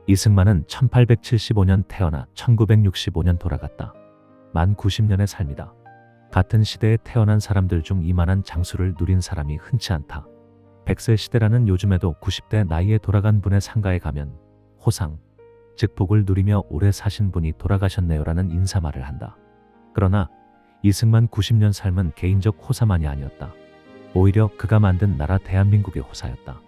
이승만은 1875년 태어나 1965년 돌아갔다. 만 90년의 삶이다. 같은 시대에 태어난 사람들 중 이만한 장수를 누린 사람이 흔치 않다. 100세 시대라는 요즘에도 90대 나이에 돌아간 분의 상가에 가면 호상, 즉 복을 누리며 오래 사신 분이 돌아가셨네요라는 인사말을 한다. 그러나 이승만 90년 삶은 개인적 호사만이 아니었다. 오히려 그가 만든 나라 대한민국의 호사였다.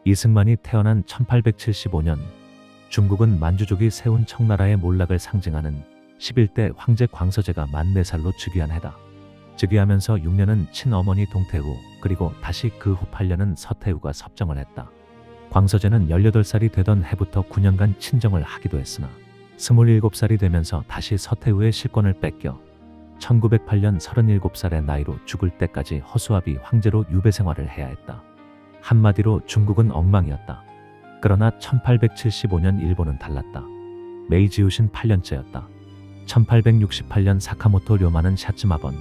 이승만이 태어난 1875년, 중국은 만주족이 세운 청나라의 몰락을 상징하는 11대 황제 광서제가 만 4살로 즉위한 해다. 즉위하면서 6년은 친어머니 동태후, 그리고 다시 그 후 8년은 서태후가 섭정을 했다. 광서제는 18살이 되던 해부터 9년간 친정을 하기도 했으나 27살이 되면서 다시 서태후의 실권을 뺏겨 1908년 37살의 나이로 죽을 때까지 허수아비 황제로 유배 생활을 해야 했다. 한마디로 중국은 엉망이었다. 그러나 1875년 일본은 달랐다. 메이지유신 8년째였다. 1868년 사카모토 료마는 샤츠마번,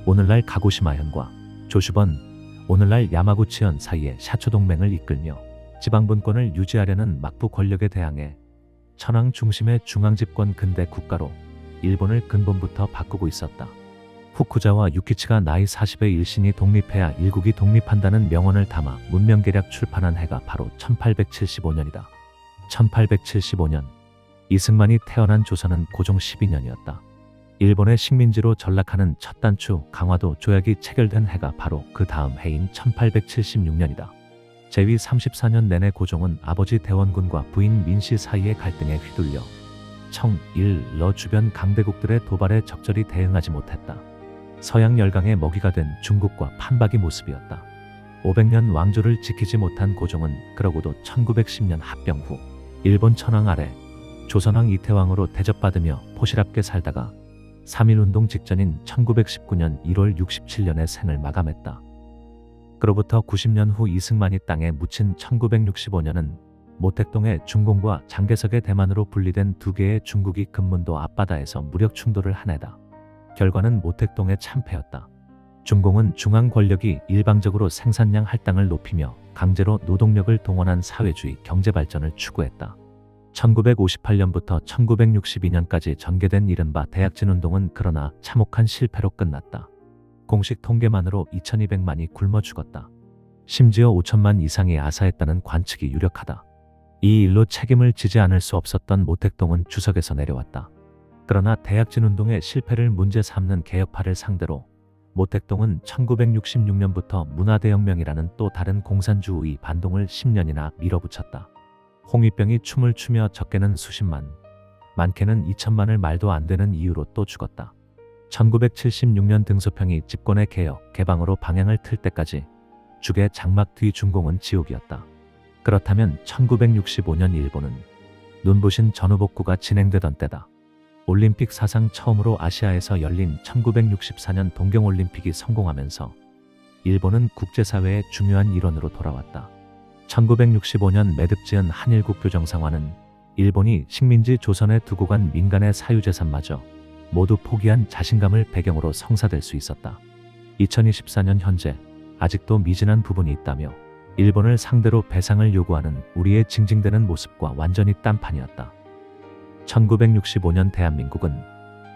오늘날 가고시마현과 조슈번, 오늘날 야마구치현 사이의 샤초 동맹을 이끌며 지방분권을 유지하려는 막부 권력에 대항해 천황 중심의 중앙집권 근대 국가로 일본을 근본부터 바꾸고 있었다. 후쿠자와 유키치가 나이 40의 일신이 독립해야 일국이 독립한다는 명언을 담아 문명계략 출판한 해가 바로 1875년이다. 1875년, 이승만이 태어난 조선은 고종 12년이었다. 일본의 식민지로 전락하는 첫 단추 강화도 조약이 체결된 해가 바로 그 다음 해인 1876년이다. 재위 34년 내내 고종은 아버지 대원군과 부인 민씨 사이의 갈등에 휘둘려 청, 일, 러 주변 강대국들의 도발에 적절히 대응하지 못했다. 서양 열강의 먹이가 된 중국과 판박이 모습이었다. 500년 왕조를 지키지 못한 고종은 그러고도 1910년 합병 후 일본 천황 아래 조선왕 이태왕으로 대접받으며 포실합게 살다가 3.1운동 직전인 1919년 1월 67년에 생을 마감했다. 그로부터 90년 후 이승만이 땅에 묻힌 1965년은 모택동의 중공과 장개석의 대만으로 분리된 두 개의 중국이 금문도 앞바다에서 무력 충돌을 한 해다. 결과는 모택동의 참패였다. 중공은 중앙 권력이 일방적으로 생산량 할당을 높이며 강제로 노동력을 동원한 사회주의 경제발전을 추구했다. 1958년부터 1962년까지 전개된 이른바 대약진운동은 그러나 참혹한 실패로 끝났다. 공식 통계만으로 2200만이 굶어 죽었다. 심지어 5천만 이상이 아사했다는 관측이 유력하다. 이 일로 책임을 지지 않을 수 없었던 모택동은 주석에서 내려왔다. 그러나 대약진운동의 실패를 문제 삼는 개혁파를 상대로 모택동은 1966년부터 문화대혁명이라는 또 다른 공산주의 반동을 10년이나 밀어붙였다. 홍위병이 춤을 추며 적게는 수십만, 많게는 2천만을 말도 안 되는 이유로 또 죽었다. 1976년 등소평이 집권의 개혁, 개방으로 방향을 틀 때까지 죽의 장막 뒤 중공은 지옥이었다. 그렇다면 1965년 일본은 눈부신 전후복구가 진행되던 때다. 올림픽 사상 처음으로 아시아에서 열린 1964년 동경올림픽이 성공하면서 일본은 국제사회의 중요한 일원으로 돌아왔다. 1965년 매듭지은 한일국 교정상화는 일본이 식민지 조선에 두고 간 민간의 사유재산마저 모두 포기한 자신감을 배경으로 성사될 수 있었다. 2024년 현재 아직도 미진한 부분이 있다며 일본을 상대로 배상을 요구하는 우리의 징징대는 모습과 완전히 딴판이었다. 1965년 대한민국은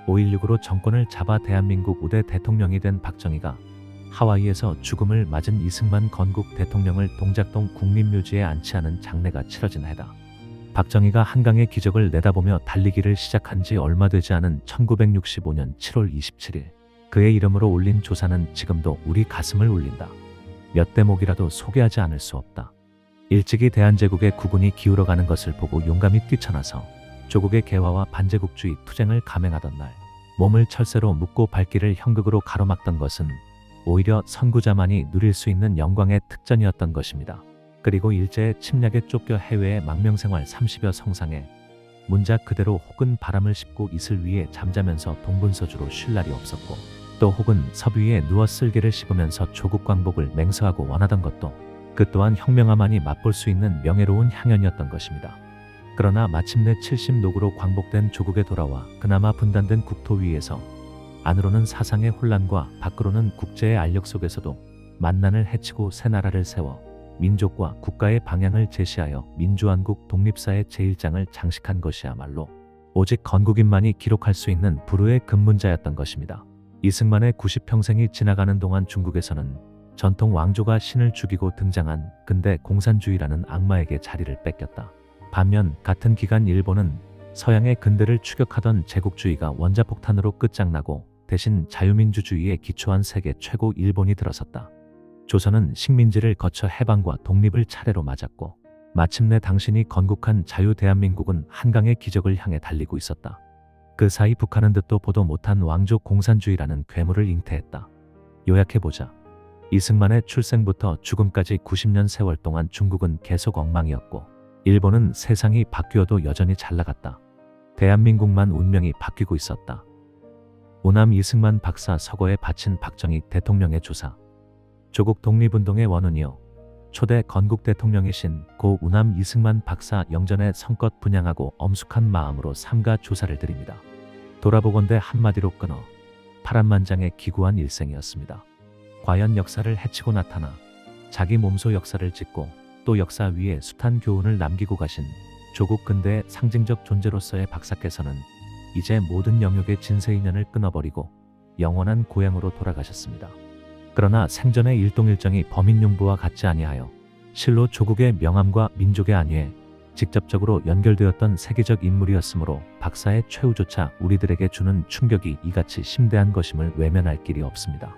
5.16으로 정권을 잡아 대한민국 5대 대통령이 된 박정희가 하와이에서 죽음을 맞은 이승만 건국 대통령을 동작동 국립묘지에 안치하는 장례가 치러진 해다. 박정희가 한강의 기적을 내다보며 달리기를 시작한 지 얼마 되지 않은 1965년 7월 27일 그의 이름으로 올린 조사는 지금도 우리 가슴을 울린다. 몇 대목이라도 소개하지 않을 수 없다. 일찍이 대한제국의 국운이 기울어가는 것을 보고 용감히 뛰쳐나서 조국의 개화와 반제국주의 투쟁을 감행하던 날 몸을 철새로 묶고 발길을 형극으로 가로막던 것은 오히려 선구자만이 누릴 수 있는 영광의 특전이었던 것입니다. 그리고 일제의 침략에 쫓겨 해외의 망명생활 30여 성상에 문작 그대로 혹은 바람을 씹고 이슬 위에 잠자면서 동분서주로 쉴 날이 없었고 또 혹은 섭 위에 누워 쓸개를 씹으면서 조국 광복을 맹세하고 원하던 것도 그 또한 혁명아만이 맛볼 수 있는 명예로운 향연이었던 것입니다. 그러나 마침내 70노구로 광복된 조국에 돌아와 그나마 분단된 국토 위에서 안으로는 사상의 혼란과 밖으로는 국제의 알력 속에서도 만난을 해치고 새 나라를 세워 민족과 국가의 방향을 제시하여 민주한국 독립사의 제1장을 장식한 것이야말로 오직 건국인만이 기록할 수 있는 불후의 급문자였던 것입니다. 이승만의 90평생이 지나가는 동안 중국에서는 전통 왕조가 신을 죽이고 등장한 근대 공산주의라는 악마에게 자리를 뺏겼다. 반면 같은 기간 일본은 서양의 근대를 추격하던 제국주의가 원자폭탄으로 끝장나고 대신 자유민주주의에 기초한 세계 최고 일본이 들어섰다. 조선은 식민지를 거쳐 해방과 독립을 차례로 맞았고 마침내 당신이 건국한 자유 대한민국은 한강의 기적을 향해 달리고 있었다. 그 사이 북한은 듣도 보도 못한 왕조 공산주의라는 괴물을 잉태했다. 요약해보자. 이승만의 출생부터 죽음까지 90년 세월 동안 중국은 계속 엉망이었고 일본은 세상이 바뀌어도 여전히 잘 나갔다. 대한민국만 운명이 바뀌고 있었다. 오남 이승만 박사 서거에 바친 박정희 대통령의 조사. 조국 독립운동의 원운이요 초대 건국 대통령이신 고 우남 이승만 박사 영전의 성껏 분양하고 엄숙한 마음으로 삼가 조사를 드립니다. 돌아보건대 한마디로 끊어 파란만장의 기구한 일생이었습니다. 과연 역사를 헤치고 나타나 자기 몸소 역사를 짓고 또 역사 위에 숱한 교훈을 남기고 가신 조국 근대의 상징적 존재로서의 박사께서는 이제 모든 영역의 진세인연을 끊어버리고 영원한 고향으로 돌아가셨습니다. 그러나 생전의 일동일정이 범인용부와 같지 아니하여 실로 조국의 명암과 민족의 안위에 직접적으로 연결되었던 세계적 인물이었으므로 박사의 최후조차 우리들에게 주는 충격이 이같이 심대한 것임을 외면할 길이 없습니다.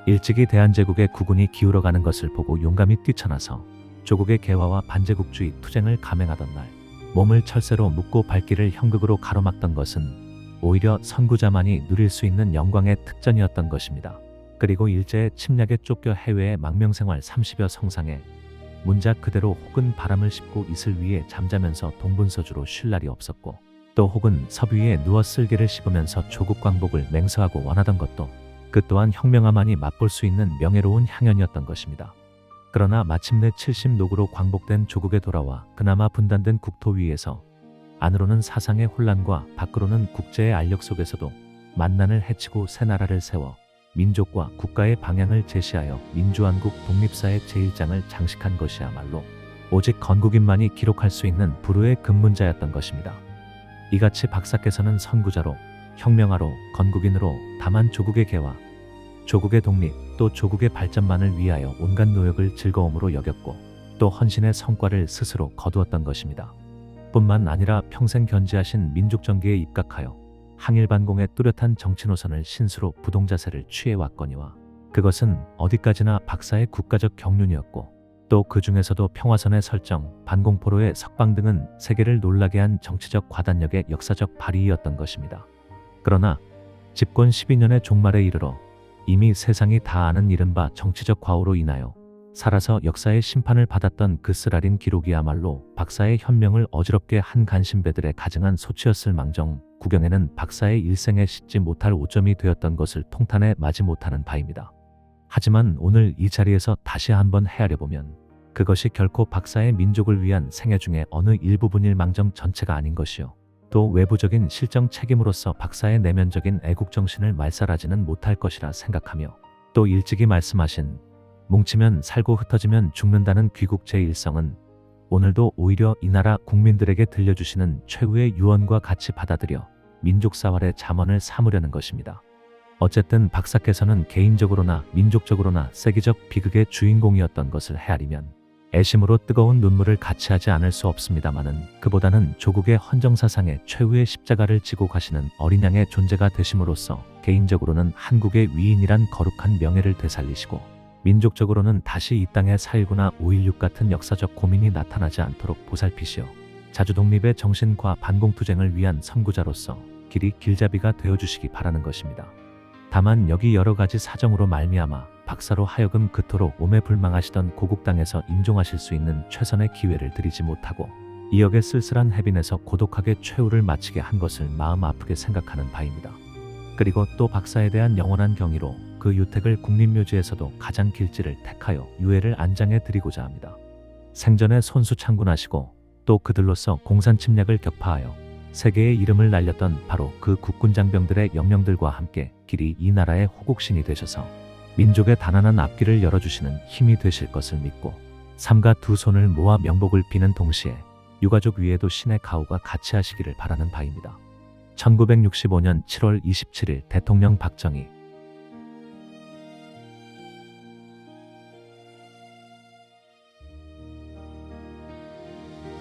일찍이 대한제국의 국운이 기울어가는 것을 보고 용감히 뛰쳐나서 조국의 개화와 반제국주의 투쟁을 감행하던 날 몸을 철새로 묶고 발길을 형극으로 가로막던 것은 오히려 선구자만이 누릴 수 있는 영광의 특전이었던 것입니다. 그리고 일제의 침략에 쫓겨 해외의 망명생활 30여 성상에 문작 그대로 혹은 바람을 씹고 이슬 위에 잠자면서 동분서주로 쉴 날이 없었고 또 혹은 섭 위에 누워 쓸개를 씹으면서 조국 광복을 맹세하고 원하던 것도 그 또한 혁명아만이 맛볼 수 있는 명예로운 향연이었던 것입니다. 그러나 마침내 70노구로 광복된 조국에 돌아와 그나마 분단된 국토 위에서 안으로는 사상의 혼란과 밖으로는 국제의 알력 속에서도 만난을 해치고 새 나라를 세워 민족과 국가의 방향을 제시하여 민주한국 독립사의 제1장을 장식한 것이야말로 오직 건국인만이 기록할 수 있는 불후의 급문자였던 것입니다. 이같이 박사께서는 선구자로, 혁명하로, 건국인으로 다만 조국의 개화, 조국의 독립, 또 조국의 발전만을 위하여 온갖 노력을 즐거움으로 여겼고 또 헌신의 성과를 스스로 거두었던 것입니다. 뿐만 아니라 평생 견지하신 민족정기에 입각하여 항일반공의 뚜렷한 정치 노선을 신수로 부동자세를 취해왔거니와 그것은 어디까지나 박사의 국가적 경륜이었고 또 그 중에서도 평화선의 설정, 반공포로의 석방 등은 세계를 놀라게 한 정치적 과단력의 역사적 발휘이었던 것입니다. 그러나 집권 12년의 종말에 이르러 이미 세상이 다 아는 이른바 정치적 과오로 인하여 살아서 역사의 심판을 받았던 그 쓰라린 기록이야말로 박사의 현명을 어지럽게 한 간신배들의 가증한 소치였을 망정 구경에는 박사의 일생에 씻지 못할 오점이 되었던 것을 통탄해 마지 못하는 바입니다. 하지만 오늘 이 자리에서 다시 한번 헤아려보면 그것이 결코 박사의 민족을 위한 생애 중에 어느 일부분일 망정 전체가 아닌 것이요 또 외부적인 실정 책임으로서 박사의 내면적인 애국정신을 말살하지는 못할 것이라 생각하며 또 일찍이 말씀하신 뭉치면 살고 흩어지면 죽는다는 귀국 제1성은 오늘도 오히려 이 나라 국민들에게 들려주시는 최후의 유언과 같이 받아들여 민족사활의 잠언을 삼으려는 것입니다. 어쨌든 박사께서는 개인적으로나 민족적으로나 세계적 비극의 주인공이었던 것을 헤아리면 애심으로 뜨거운 눈물을 같이 하지 않을 수 없습니다마는 그보다는 조국의 헌정사상의 최후의 십자가를 지고 가시는 어린 양의 존재가 되심으로써 개인적으로는 한국의 위인이란 거룩한 명예를 되살리시고 민족적으로는 다시 이 땅에 4.19나 5.16 같은 역사적 고민이 나타나지 않도록 보살피시어 자주독립의 정신과 반공투쟁을 위한 선구자로서 길이 길잡이가 되어주시기 바라는 것입니다. 다만 여기 여러 가지 사정으로 말미암아 박사로 하여금 그토록 오매불망하시던 고국 땅에서 임종하실 수 있는 최선의 기회를 드리지 못하고 이역의 쓸쓸한 해빈에서 고독하게 최후를 마치게 한 것을 마음 아프게 생각하는 바입니다. 그리고 또 박사에 대한 영원한 경의로 그 유택을 국립묘지에서도 가장 길지를 택하여 유해를 안장해 드리고자 합니다. 생전에 손수창군하시고 또 그들로서 공산 침략을 격파하여 세계의 이름을 날렸던 바로 그 국군장병들의 영령들과 함께 길이 이 나라의 호국신이 되셔서 민족의 단안한 앞길을 열어주시는 힘이 되실 것을 믿고 삼가 두 손을 모아 명복을 비는 동시에 유가족 위에도 신의 가호가 같이 하시기를 바라는 바입니다. 1965년 7월 27일 대통령 박정희